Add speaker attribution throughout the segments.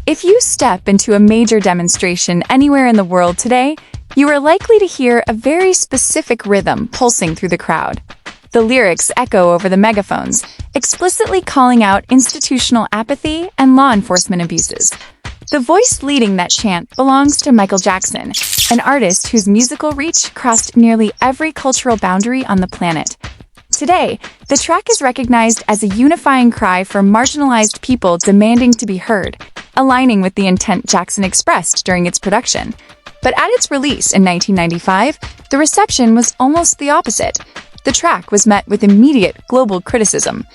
Speaker 1: If you step into a major demonstration anywhere in the world today, you are likely to hear a very specific rhythm pulsing through the crowd. The lyrics echo over the megaphones, explicitly calling out institutional apathy and law enforcement abuses. The voice leading that chant belongs to Michael Jackson, an artist whose musical reach crossed nearly every cultural boundary on the planet. Today, the track is recognized as a unifying cry for marginalized people demanding to be heard, aligning with the intent Jackson expressed during its production. But at its release in 1995, the reception was almost the opposite. The track was met with immediate global criticism.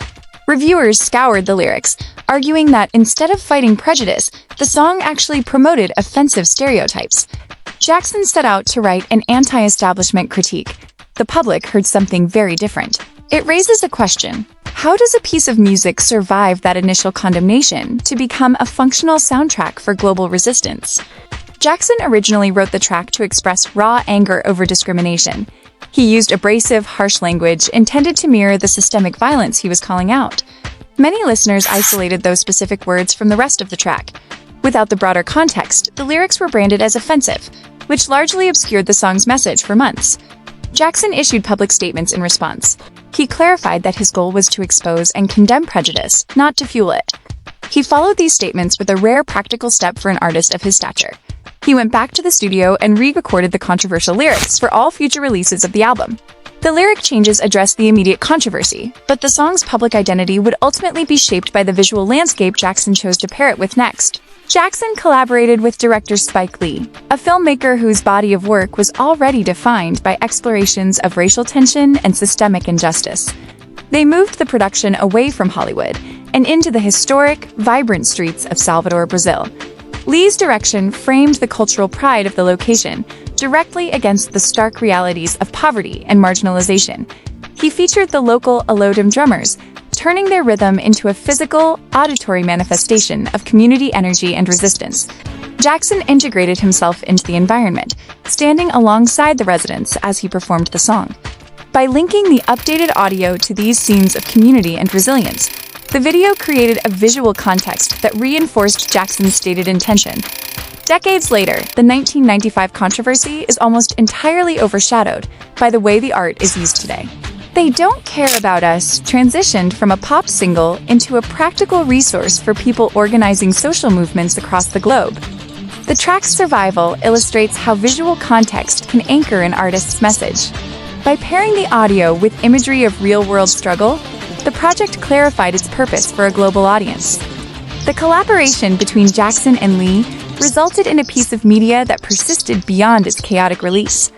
Speaker 1: Reviewers scoured the lyrics, arguing that instead of fighting prejudice, the song actually promoted offensive stereotypes. Jackson set out to write an anti-establishment critique. The public heard something very different. It raises a question. How does a piece of music survive that initial condemnation to become a functional soundtrack for global resistance? Jackson originally wrote the track to express raw anger over discrimination. He used abrasive, harsh language intended to mirror the systemic violence he was calling out. Many listeners isolated those specific words from the rest of the track. Without the broader context, the lyrics were branded as offensive, which largely obscured the song's message for months. Jackson issued public statements in response. He clarified that his goal was to expose and condemn prejudice, not to fuel it. He followed these statements with a rare practical step for an artist of his stature. He went back to the studio and re-recorded the controversial lyrics for all future releases of the album. The lyric changes addressed the immediate controversy, but the song's public identity would ultimately be shaped by the visual landscape Jackson chose to pair it with next. Jackson collaborated with director Spike Lee, a filmmaker whose body of work was already defined by explorations of racial tension and systemic injustice. They moved the production away from Hollywood and into the historic, vibrant streets of Salvador, Brazil. Lee's direction framed the cultural pride of the location, directly against the stark realities of poverty and marginalization. He featured the local Alodum drummers, turning their rhythm into a physical, auditory manifestation of community energy and resistance. Jackson integrated himself into the environment, standing alongside the residents as he performed the song. By linking the updated audio to these scenes of community and resilience, the video created a visual context that reinforced Jackson's stated intention. Decades later, the 1995 controversy is almost entirely overshadowed by the way the art is used today. They Don't Care About Us transitioned from a pop single into a practical resource for people organizing social movements across the globe. The track's survival illustrates how visual context can anchor an artist's message. By pairing the audio with imagery of real-world struggle, the project clarified its purpose for a global audience. The collaboration between Jackson and Lee resulted in a piece of media that persisted beyond its chaotic release.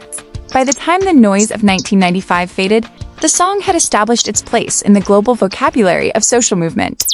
Speaker 1: By the time the noise of 1995 faded, the song had established its place in the global vocabulary of social movement.